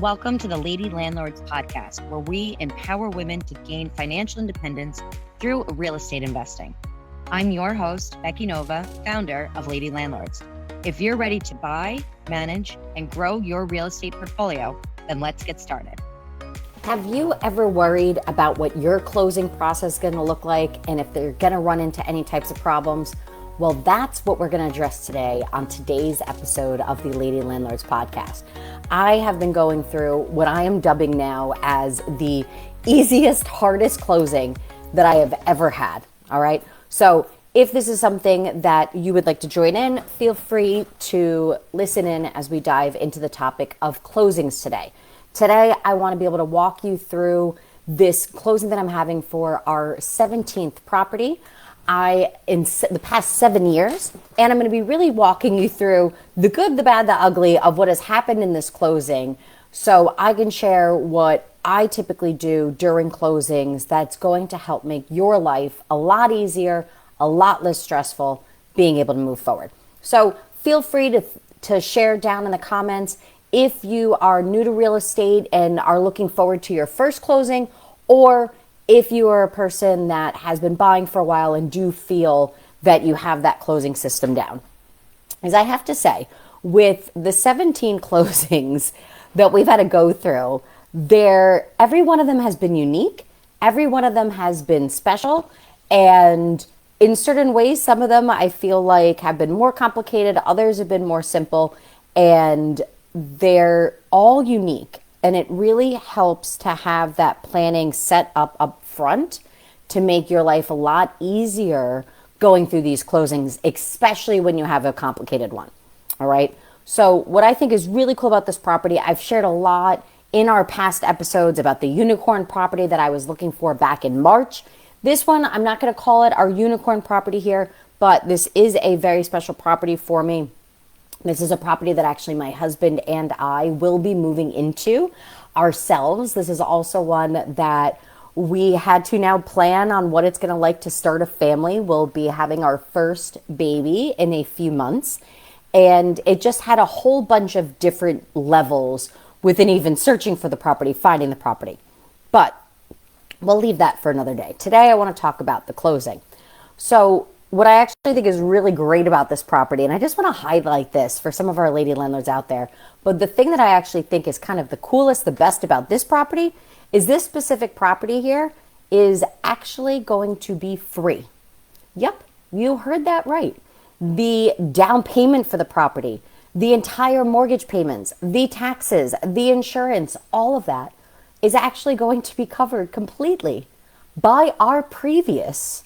Welcome to the Lady Landlords podcast, where we empower women to gain financial independence through real estate investing. I'm your host, Becky Nova, founder of Lady Landlords. If you're ready to buy, manage, and grow your real estate portfolio, then let's get started. Have you ever worried about what your closing process is going to look like and if they're going to run into any types of problems? Well, that's what we're going to address today on today's episode of the Lady Landlords podcast. I have been going through what I am dubbing now as the easiest, hardest closing that I have ever had. All right. So if this is something that you would like to join in, feel free to listen in as we dive into the topic of closings today. Today, I want to be able to walk you through this closing that I'm having for our 17th property in the past 7 years. And I'm going to be really walking you through the good, the bad, the ugly of what has happened in this closing, so I can share what I typically do during closings that's going to help make your life a lot easier, a lot less stressful, being able to move forward. So feel free to share down in the comments if you are new to real estate and are looking forward to your first closing, or if you are a person that has been buying for a while and do feel that you have that closing system down. As I have to say, with the 17 closings that we've had to go through, every one of them has been unique. Every one of them has been special. And in certain ways, some of them I feel like have been more complicated. Others have been more simple. And they're all unique. And it really helps to have that planning set up front to make your life a lot easier going through these closings, especially when you have a complicated one. All right. So what I think is really cool about this property, I've shared a lot in our past episodes about the unicorn property that I was looking for back in March. This one, I'm not going to call it our unicorn property here, but this is a very special property for me. This is a property that actually my husband and I will be moving into ourselves. This is also one that we had to now plan on what it's going to like to start a family. We'll be having our first baby in a few months. And it just had a whole bunch of different levels within even searching for the property, finding the property. But we'll leave that for another day. Today, I want to talk about the closing. So what I actually think is really great about this property, and I just want to highlight this for some of our lady landlords out there, but the thing that I actually think is kind of the coolest, the best about this property is this specific property here is actually going to be free. Yep, you heard that right. The down payment for the property, the entire mortgage payments, the taxes, the insurance, all of that is actually going to be covered completely by our previous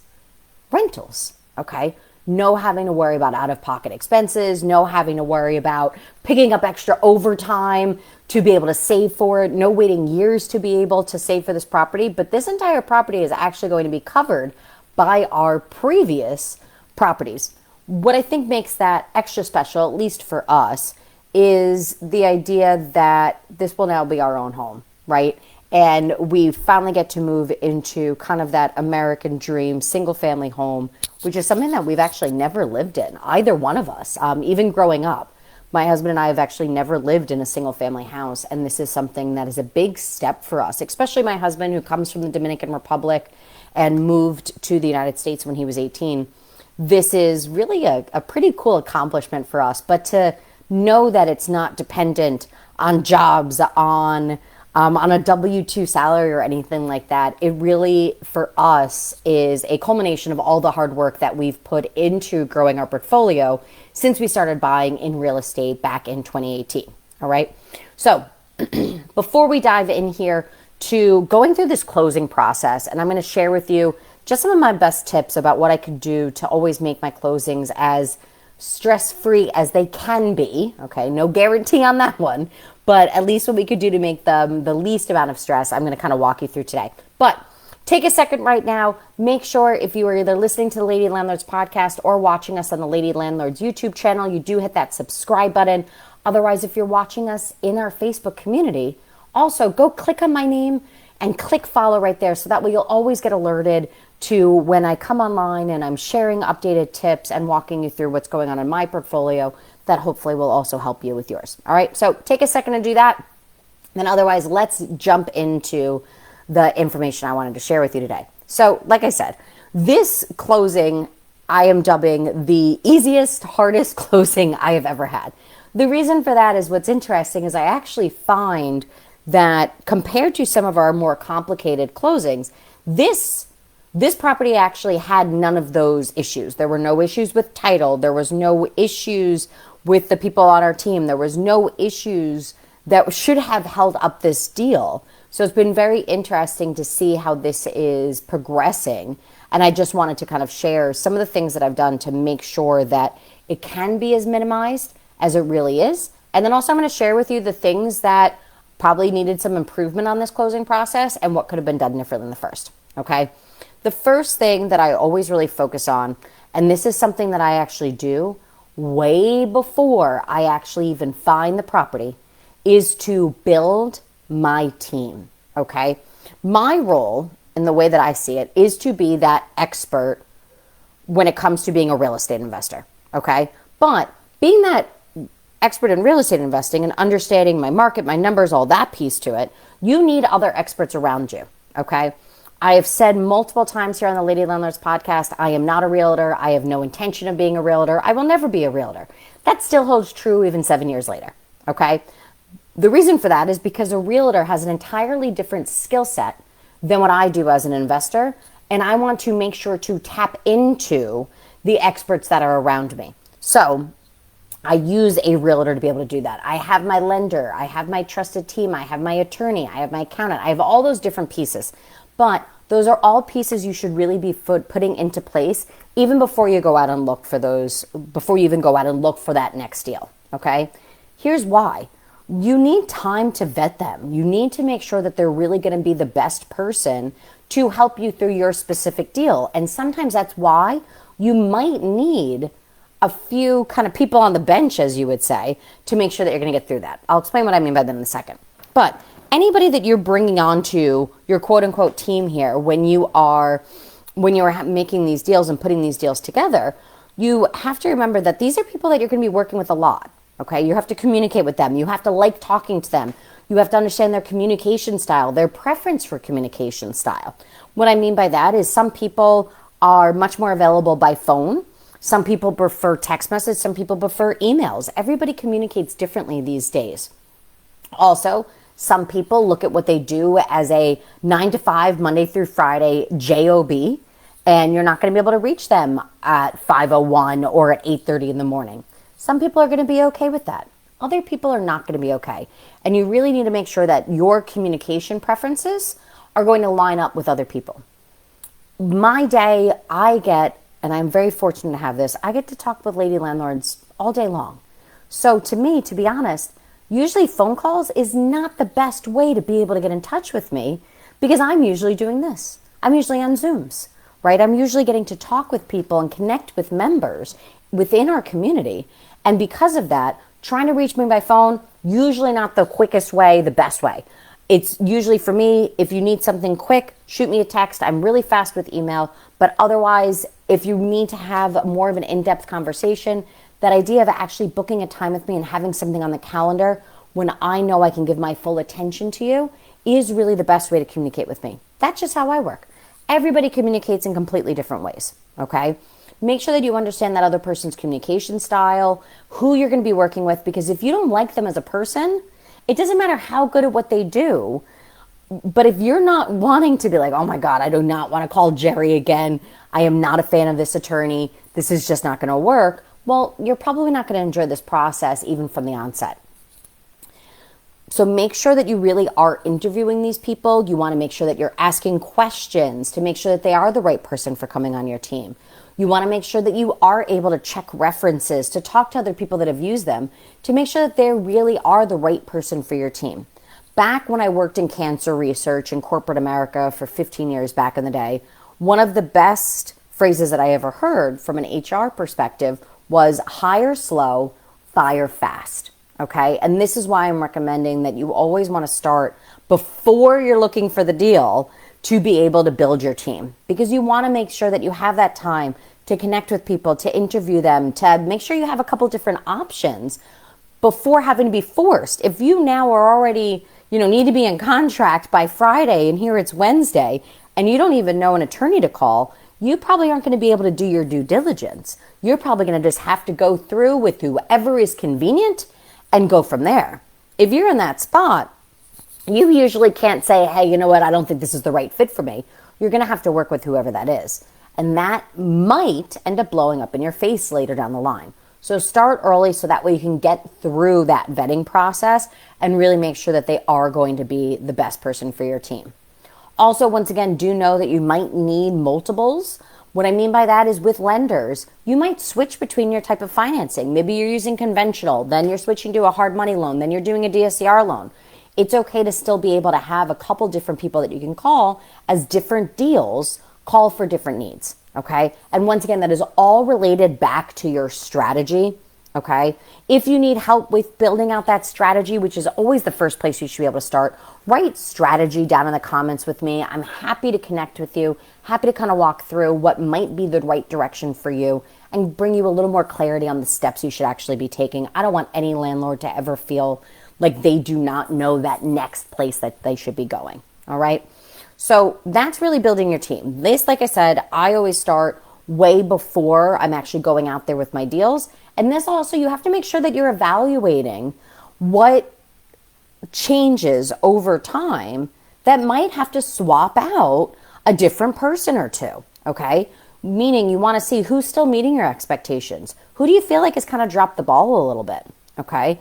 rentals. Okay, no having to worry about out-of-pocket expenses, no having to worry about picking up extra overtime to be able to save for it, no waiting years to be able to save for this property. But this entire property is actually going to be covered by our previous properties. What I think makes that extra special, at least for us, is the idea that this will now be our own home, right? And we finally get to move into kind of that American dream single family home, which is something that we've actually never lived in, either one of us. Even growing up, my husband and I have actually never lived in a single family house. And this is something that is a big step for us, especially my husband, who comes from the Dominican Republic and moved to the United States when he was 18. This is really a pretty cool accomplishment for us. But to know that it's not dependent on jobs, on a W-2 salary or anything like that, it really, for us, is a culmination of all the hard work that we've put into growing our portfolio since we started buying in real estate back in 2018. All right. So before we dive in here to going through this closing process, and I'm going to share with you just some of my best tips about what I could do to always make my closings as stress-free as they can be. Okay. No guarantee on that one, but at least what we could do to make them the least amount of stress, I'm going to kind of walk you through today. But take a second right now. Make sure if you are either listening to the Lady Landlords podcast or watching us on the Lady Landlords YouTube channel, you do hit that subscribe button. Otherwise, if you're watching us in our Facebook community, also go click on my name and click follow right there. So that way you'll always get alerted to when I come online and I'm sharing updated tips and walking you through what's going on in my portfolio that hopefully will also help you with yours. All right, so take a second to do that. Then otherwise, let's jump into the information I wanted to share with you today. So like I said, this closing I am dubbing the easiest, hardest closing I have ever had. The reason for that is what's interesting is I actually find that compared to some of our more complicated closings, this property actually had none of those issues. There were no issues with title. There was no issues with the people on our team. There was no issues that should have held up this deal. So it's been very interesting to see how this is progressing. And I just wanted to kind of share some of the things that I've done to make sure that it can be as minimized as it really is. And then also I'm going to share with you the things that probably needed some improvement on this closing process and what could have been done differently in the first. Okay. The first thing that I always really focus on, and this is something that I actually do way before I actually even find the property, is to build my team, okay? My role, in the way that I see it, is to be that expert when it comes to being a real estate investor, okay? But being that expert in real estate investing and understanding my market, my numbers, all that piece to it, you need other experts around you, okay? I have said multiple times here on the Lady Landlords podcast, I am not a realtor. I have no intention of being a realtor. I will never be a realtor. That still holds true even 7 years later, okay? The reason for that is because a realtor has an entirely different skill set than what I do as an investor, and I want to make sure to tap into the experts that are around me. So I use a realtor to be able to do that. I have my lender, I have my trusted team, I have my attorney, I have my accountant, I have all those different pieces. But those are all pieces you should really be putting into place even before you go out and look for those, before you even go out and look for that next deal, okay? Here's why. You need time to vet them. You need to make sure that they're really going to be the best person to help you through your specific deal. And sometimes that's why you might need a few kind of people on the bench, as you would say, to make sure that you're going to get through that. I'll explain what I mean by that in a second. But anybody that you're bringing onto your quote unquote team here when you're making these deals and putting these deals together, you have to remember that these are people that you're going to be working with a lot. Okay, you have to communicate with them. You have to like talking to them. You have to understand their communication style, their preference for communication style. What I mean by that is some people are much more available by phone. Some people prefer text message. Some people prefer emails. Everybody communicates differently these days. Also, some people look at what they do as a 9 to 5, Monday through Friday job, and you're not going to be able to reach them at 5:01 or at 8:30 in the morning. Some people are going to be okay with that. Other people are not going to be okay. And you really need to make sure that your communication preferences are going to line up with other people. My day, and I'm very fortunate to have this, I get to talk with lady landlords all day long. So to me, to be honest, usually phone calls is not the best way to be able to get in touch with me because I'm usually doing this. I'm usually on Zooms, right? I'm usually getting to talk with people and connect with members within our community. And because of that, trying to reach me by phone, usually not the quickest way, the best way. It's usually for me, if you need something quick, shoot me a text. I'm really fast with email. But otherwise, if you need to have more of an in-depth conversation, that idea of actually booking a time with me and having something on the calendar when I know I can give my full attention to you is really the best way to communicate with me. That's just how I work. Everybody communicates in completely different ways, okay? Make sure that you understand that other person's communication style, who you're going to be working with, because if you don't like them as a person, it doesn't matter how good at what they do. But if you're not wanting to be like, oh my God, I do not want to call Jerry again. I am not a fan of this attorney. This is just not going to work. Well, you're probably not going to enjoy this process even from the onset. So make sure that you really are interviewing these people. You want to make sure that you're asking questions to make sure that they are the right person for coming on your team. You want to make sure that you are able to check references, to talk to other people that have used them, to make sure that they really are the right person for your team. Back when I worked in cancer research in corporate America for 15 years back in the day, one of the best phrases that I ever heard from an HR perspective was hire slow, fire fast. Okay. And this is why I'm recommending that you always want to start before you're looking for the deal to be able to build your team, because you want to make sure that you have that time to connect with people, to interview them, to make sure you have a couple different options before having to be forced. If you now are already, need to be in contract by Friday, and here it's Wednesday, and you don't even know an attorney to call, you probably aren't going to be able to do your due diligence. You're probably going to just have to go through with whoever is convenient and go from there. If you're in that spot, you usually can't say, hey, you know what, I don't think this is the right fit for me. You're going to have to work with whoever that is. And that might end up blowing up in your face later down the line. So start early so that way you can get through that vetting process and really make sure that they are going to be the best person for your team. Also, once again, do know that you might need multiples. What I mean by that is with lenders, you might switch between your type of financing. Maybe you're using conventional, then you're switching to a hard money loan, then you're doing a DSCR loan. It's okay to still be able to have a couple different people that you can call as different deals call for different needs, okay? And once again, that is all related back to your strategy, okay? If you need help with building out that strategy, which is always the first place you should be able to start, write strategy down in the comments with me. I'm happy to connect with you, happy to kind of walk through what might be the right direction for you and bring you a little more clarity on the steps you should actually be taking. I don't want any landlord to ever feel like they do not know that next place that they should be going, all right? So that's really building your team. This, like I said, I always start way before I'm actually going out there with my deals. And this also, you have to make sure that you're evaluating what changes over time that might have to swap out a different person or two, okay? Meaning you want to see who's still meeting your expectations. Who do you feel like has kind of dropped the ball a little bit, okay?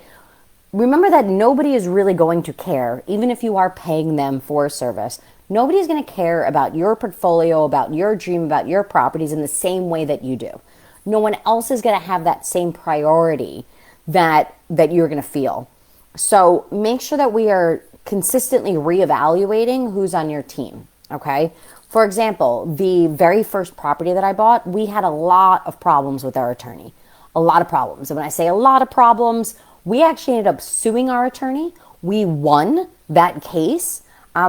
Remember that nobody is really going to care, even if you are paying them for a service. Nobody's going to care about your portfolio, about your dream, about your properties in the same way that you do. No one else is going to have that same priority that you're going to feel. So make sure that we are consistently reevaluating who's on your team, okay? For example, the very first property that I bought, we had a lot of problems with our attorney. A lot of problems. And when I say a lot of problems, we actually ended up suing our attorney. We won that case.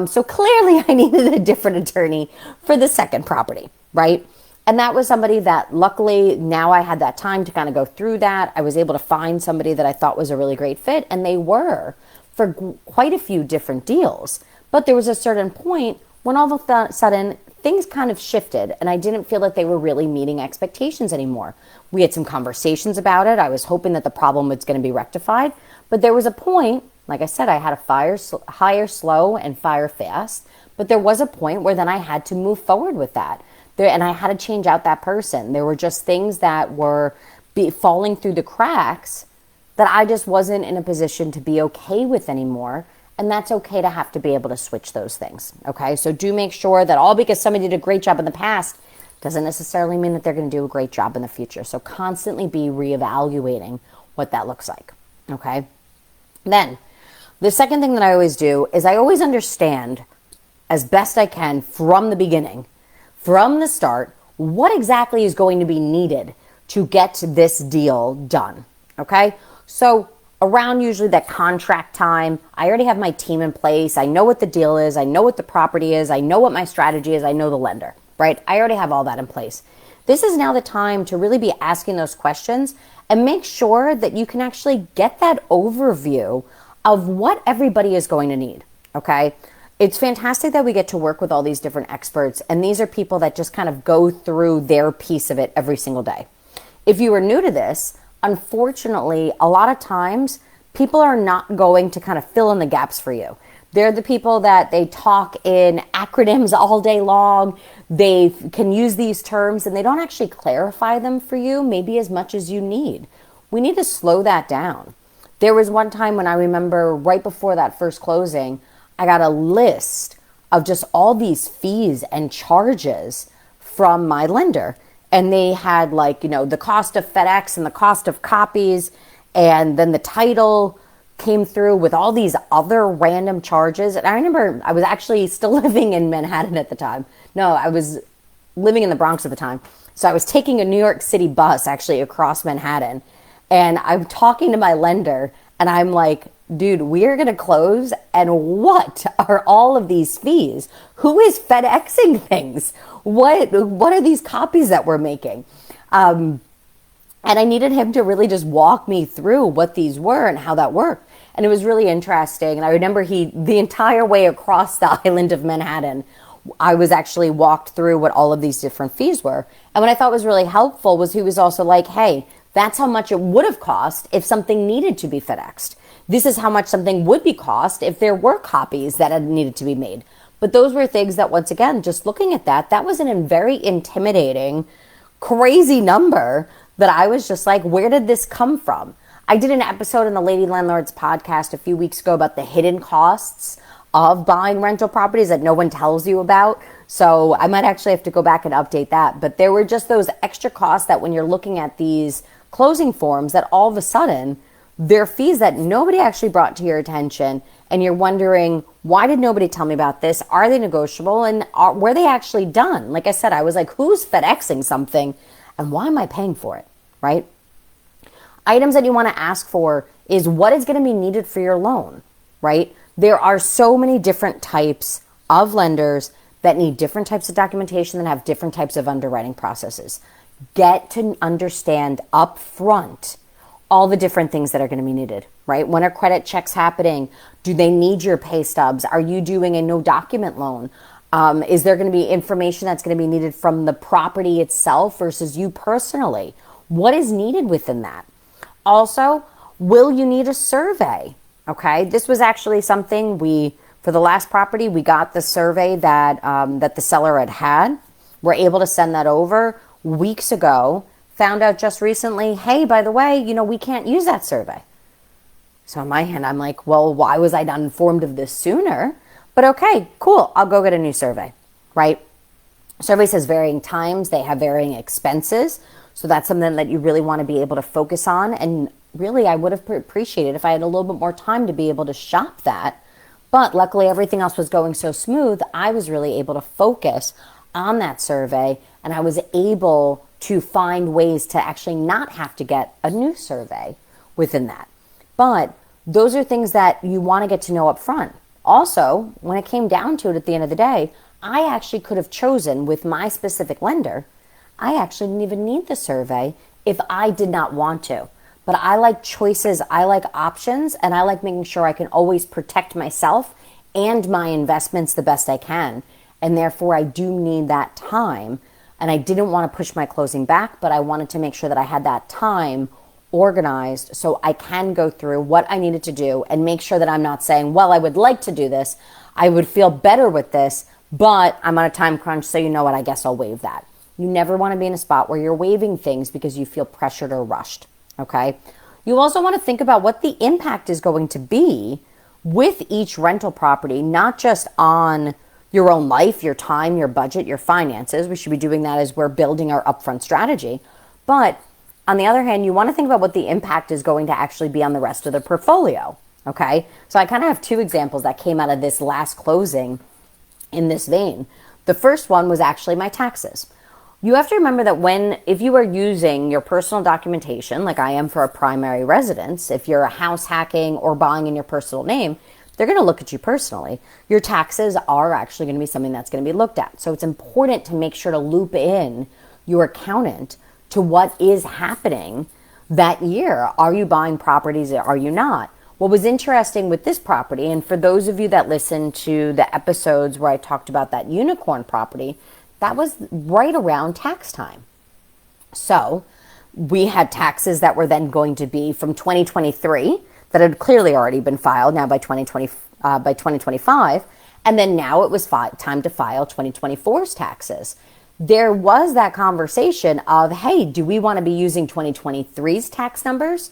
So clearly I needed a different attorney for the second property, right? And that was somebody that luckily now I had that time to kind of go through that. I was able to find somebody that I thought was a really great fit, and they were for quite a few different deals. But there was a certain point when all of a sudden things kind of shifted and I didn't feel that they were really meeting expectations anymore. We had some conversations about it. I was hoping that the problem was going to be rectified, but there was a point, like I said, I had to hire slow and fire fast, but there was a point where then I had to move forward with that. And I had to change out that person. There were just things that were falling through the cracks that I just wasn't in a position to be okay with anymore. And that's okay to have to be able to switch those things, okay? So do make sure that all because somebody did a great job in the past doesn't necessarily mean that they're going to do a great job in the future. So constantly be reevaluating what that looks like, okay? Then the second thing that I always do is I always understand as best I can from the beginning, from the start, what exactly is going to be needed to get this deal done, okay? So around usually that contract time, I already have my team in place. I know what the deal is. I know what the property is. I know what my strategy is. I know the lender, right? I already have all that in place. This is now the time to really be asking those questions and make sure that you can actually get that overview of what everybody is going to need, okay? It's fantastic that we get to work with all these different experts, and these are people that just kind of go through their piece of it every single day. If you are new to this, unfortunately, a lot of times people are not going to kind of fill in the gaps for you. They're the people that they talk in acronyms all day long. They can use these terms and they don't actually clarify them for you maybe as much as you need. We need to slow that down. There was one time when I remember right before that first closing, I got a list of just all these fees and charges from my lender. And they had the cost of FedEx and the cost of copies. And then the title came through with all these other random charges. And I remember I was actually still living in Manhattan at the time. No, I was living in the Bronx at the time. So I was taking a New York City bus actually across Manhattan. And I'm talking to my lender and I'm like, dude, we're going to close. And what are all of these fees? Who is FedExing things? What are these copies that we're making? And I needed him to really just walk me through what these were and how that worked. And it was really interesting. And I remember the entire way across the island of Manhattan, I was actually walked through what all of these different fees were. And what I thought was really helpful was he was also like, hey, that's how much it would have cost if something needed to be FedExed. This is how much something would be cost if there were copies that had needed to be made. But those were things that, once again, just looking at that was a very intimidating, crazy number that I was just like, where did this come from? I did an episode in the Lady Landlords podcast a few weeks ago about the hidden costs of buying rental properties that no one tells you about. So I might actually have to go back and update that. But there were just those extra costs that when you're looking at these closing forms, that all of a sudden, they're fees that nobody actually brought to your attention. And you're wondering, why did nobody tell me about this? Are they negotiable? And were they actually done? Like I said, I was like, who's FedExing something? And why am I paying for it, right? Items that you want to ask for is what is going to be needed for your loan, right? There are so many different types of lenders that need different types of documentation that have different types of underwriting processes. Get to understand up front all the different things that are going to be needed, right? When are credit checks happening? Do they need your pay stubs? Are you doing a no document loan? Is there going to be information that's going to be needed from the property itself versus you personally? What is needed within that? Also, will you need a survey? Okay, this was actually something for the last property, we got the survey that the seller had. We're able to send that over weeks ago. Found out just recently, hey, by the way, we can't use that survey. So on my hand, I'm like, well, why was I not informed of this sooner? But okay, cool. I'll go get a new survey, right? Surveys has varying times. They have varying expenses. So that's something that you really want to be able to focus on. And really, I would have appreciated if I had a little bit more time to be able to shop that. But luckily, everything else was going so smooth, I was really able to focus on that survey. And I was able to find ways to actually not have to get a new survey within that. But those are things that you want to get to know up front. Also, when it came down to it at the end of the day, I actually could have chosen with my specific lender. I actually didn't even need the survey if I did not want to. But I like choices, I like options, and I like making sure I can always protect myself and my investments the best I can. And therefore, I do need that time. And I didn't want to push my closing back, but I wanted to make sure that I had that time organized so I can go through what I needed to do and make sure that I'm not saying, well, I would like to do this. I would feel better with this, but I'm on a time crunch, so you know what, I guess I'll waive that. You never want to be in a spot where you're waiving things because you feel pressured or rushed, okay? You also want to think about what the impact is going to be with each rental property, not just on your own life, your time, your budget, your finances. We should be doing that as we're building our upfront strategy. But on the other hand, you want to think about what the impact is going to actually be on the rest of the portfolio, okay? So I kind of have two examples that came out of this last closing in this vein. The first one was actually my taxes. You have to remember that if you are using your personal documentation, like I am for a primary residence, if you're a house hacking or buying in your personal name, they're going to look at you personally. Your taxes are actually going to be something that's going to be looked at. So it's important to make sure to loop in your accountant to what is happening that year. Are you buying properties or are you not? What was interesting with this property, and for those of you that listened to the episodes where I talked about that unicorn property, that was right around tax time. So we had taxes that were then going to be from 2023 that had clearly already been filed now by 2025. And then now it was time to file 2024's taxes. There was that conversation of, hey, do we want to be using 2023's tax numbers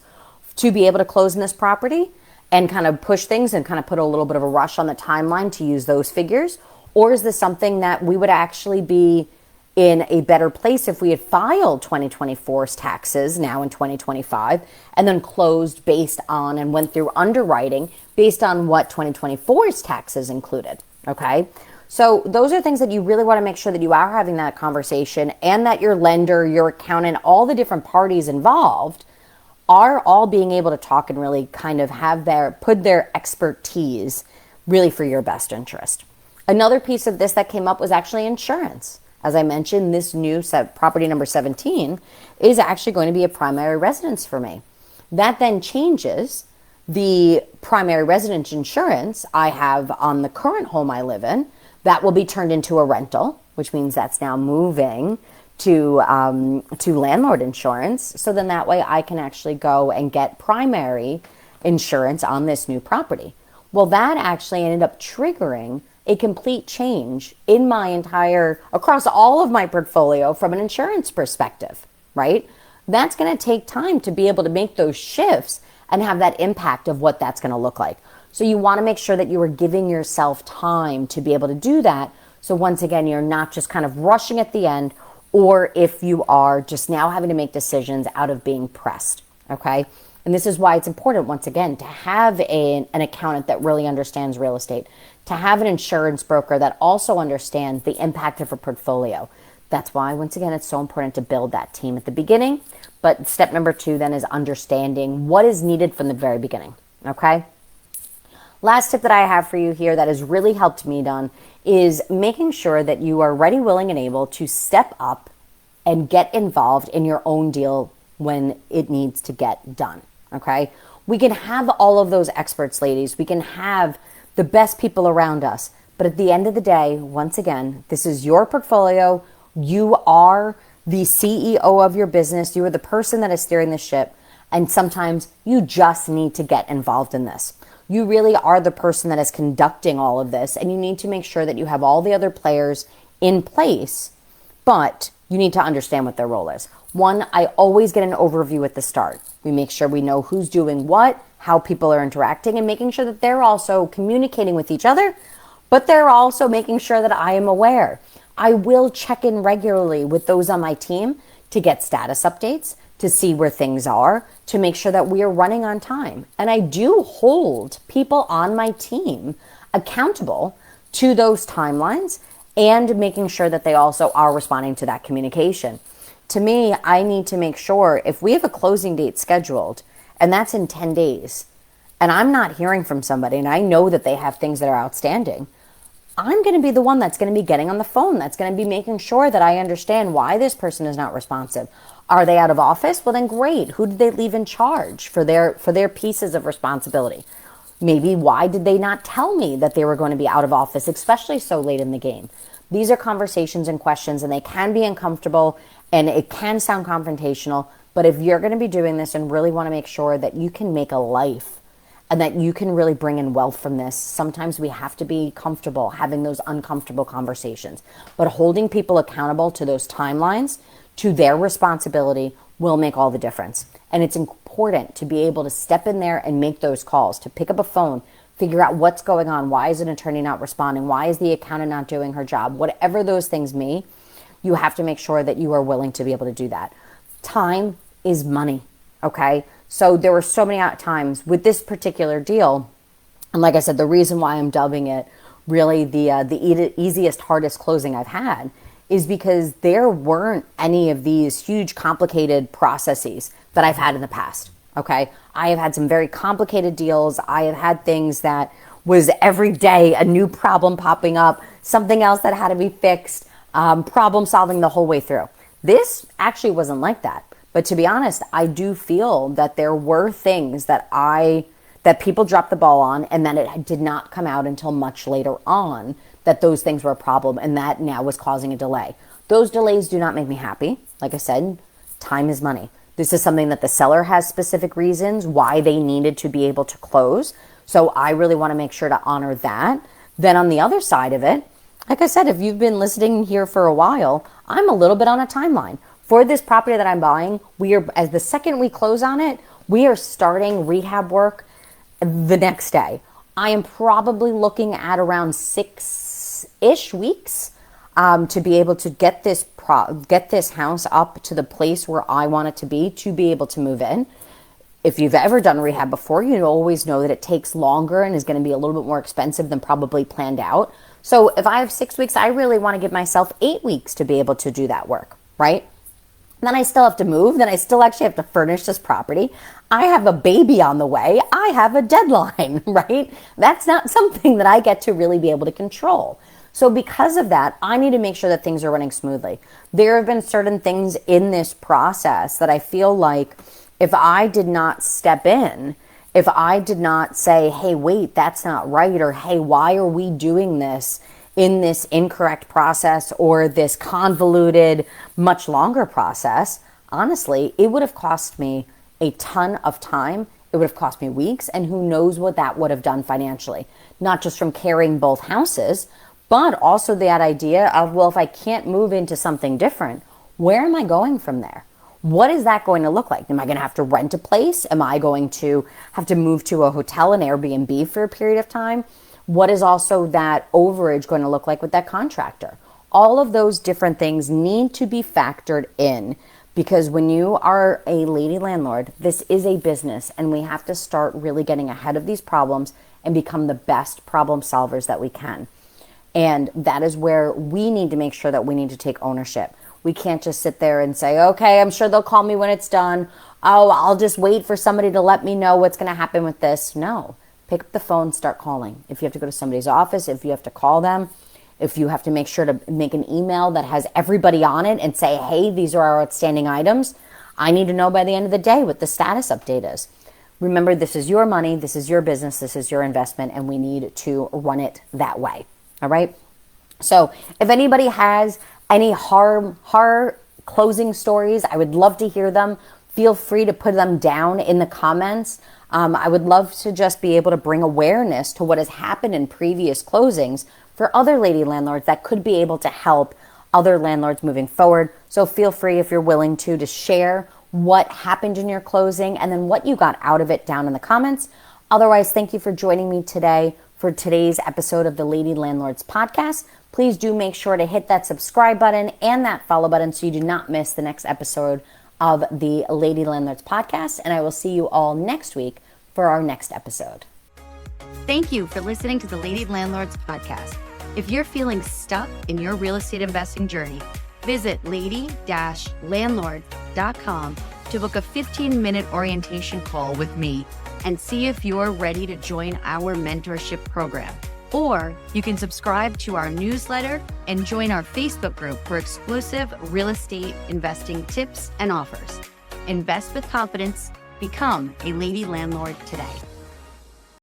to be able to close in this property and kind of push things and kind of put a little bit of a rush on the timeline to use those figures? Or is this something that we would actually be in a better place if we had filed 2024's taxes now in 2025 and then closed based on and went through underwriting based on what 2024's taxes included, okay? So those are things that you really want to make sure that you are having that conversation and that your lender, your accountant, all the different parties involved are all being able to talk and really kind of put their expertise really for your best interest. Another piece of this that came up was actually insurance. As I mentioned, this new property number 17 is actually going to be a primary residence for me. That then changes the primary residence insurance I have on the current home I live in, that will be turned into a rental, which means that's now moving to landlord insurance. So then that way I can actually go and get primary insurance on this new property. Well, that actually ended up triggering a complete change in my across all of my portfolio from an insurance perspective, right? That's going to take time to be able to make those shifts and have that impact of what that's going to look like. So you want to make sure that you are giving yourself time to be able to do that. So once again, you're not just kind of rushing at the end, or if you are just now having to make decisions out of being pressed, okay? And this is why it's important, once again, to have an accountant that really understands real estate, to have an insurance broker that also understands the impact of a portfolio. That's why, once again, it's so important to build that team at the beginning. But step number 2 then is understanding what is needed from the very beginning, okay? Last tip that I have for you here that has really helped me done is making sure that you are ready, willing, and able to step up and get involved in your own deal when it needs to get done, okay? We can have all of those experts, ladies. We can have the best people around us. But at the end of the day, once again, this is your portfolio. You are the CEO of your business. You are the person that is steering the ship. And sometimes you just need to get involved in this. You really are the person that is conducting all of this, and you need to make sure that you have all the other players in place, but you need to understand what their role is. One, I always get an overview at the start. We make sure we know who's doing what, how people are interacting, and making sure that they're also communicating with each other, but they're also making sure that I am aware. I will check in regularly with those on my team to get status updates, to see where things are, to make sure that we are running on time. And I do hold people on my team accountable to those timelines and making sure that they also are responding to that communication. To me, I need to make sure if we have a closing date scheduled and that's in 10 days and I'm not hearing from somebody and I know that they have things that are outstanding, I'm going to be the one that's going to be getting on the phone. That's going to be making sure that I understand why this person is not responsive. Are they out of office? Well, then great. Who did they leave in charge for their pieces of responsibility? Maybe why did they not tell me that they were going to be out of office, especially so late in the game? These are conversations and questions, and they can be uncomfortable and it can sound confrontational. But if you're going to be doing this and really want to make sure that you can make a life and that you can really bring in wealth from this, sometimes we have to be comfortable having those uncomfortable conversations. But holding people accountable to those timelines, to their responsibility, will make all the difference. And it's important to be able to step in there and make those calls, to pick up a phone, figure out what's going on. Why is an attorney not responding? Why is the accountant not doing her job? Whatever those things mean, you have to make sure that you are willing to be able to do that. Time is money, okay? So there were so many times with this particular deal, and like I said, the reason why I'm dubbing it really the easiest, hardest closing I've had is because there weren't any of these huge, complicated processes that I've had in the past, okay? I have had some very complicated deals. I have had things that was every day a new problem popping up, something else that had to be fixed, problem solving the whole way through. This actually wasn't like that. But to be honest, I do feel that there were things that people dropped the ball on, and that it did not come out until much later on that those things were a problem, and that now was causing a delay. Those delays do not make me happy. Like I said, time is money. This is something that the seller has specific reasons why they needed to be able to close. So I really want to make sure to honor that. Then on the other side of it, like I said, if you've been listening here for a while, I'm a little bit on a timeline. For this property that I'm buying, as the second we close on it, we are starting rehab work the next day. I am probably looking at around 6-ish weeks to be able to get this house up to the place where I want it to be able to move in. If you've ever done rehab before, you always know that it takes longer and is going to be a little bit more expensive than probably planned out. So if I have 6 weeks, I really want to give myself 8 weeks to be able to do that work, right? Then I still have to move. Then I still actually have to furnish this property. I have a baby on the way. I have a deadline, right? That's not something that I get to really be able to control. So because of that, I need to make sure that things are running smoothly. There have been certain things in this process that I feel like if I did not step in if I did not say, hey, wait, that's not right, or hey, why are we doing this in this incorrect process or this convoluted, much longer process, honestly, it would have cost me a ton of time. It would have cost me weeks, and who knows what that would have done financially, not just from carrying both houses, but also that idea of, well, if I can't move into something different, where am I going from there? What is that going to look like? Am I going to have to rent a place? Am I going to have to move to a hotel, an Airbnb for a period of time? What is also that overage going to look like with that contractor? All of those different things need to be factored in, because when you are a lady landlord, this is a business, and we have to start really getting ahead of these problems and become the best problem solvers that we can. And that is where we need to make sure that we need to take ownership. We can't just sit there and say, okay, I'm sure they'll call me when it's done. Oh, I'll just wait for somebody to let me know what's going to happen with this. No, pick up the phone, start calling. If you have to go to somebody's office, if you have to call them, if you have to make sure to make an email that has everybody on it and say, hey, these are our outstanding items, I need to know by the end of the day what the status update is. Remember, this is your money, this is your business, this is your investment, and we need to run it that way. All right. So if anybody has any horror closing stories, I would love to hear them. Feel free to put them down in the comments. I would love to just be able to bring awareness to what has happened in previous closings for other lady landlords that could be able to help other landlords moving forward. So feel free, if you're willing to share what happened in your closing and then what you got out of it down in the comments. Otherwise, thank you for joining me today for today's episode of the Lady Landlords podcast. Please do make sure to hit that subscribe button and that follow button so you do not miss the next episode of the Lady Landlords podcast. And I will see you all next week for our next episode. Thank you for listening to the Lady Landlords podcast. If you're feeling stuck in your real estate investing journey, visit lady-landlord.com to book a 15-minute orientation call with me and see if you're ready to join our mentorship program. Or you can subscribe to our newsletter and join our Facebook group for exclusive real estate investing tips and offers. Invest with confidence. Become a lady landlord today.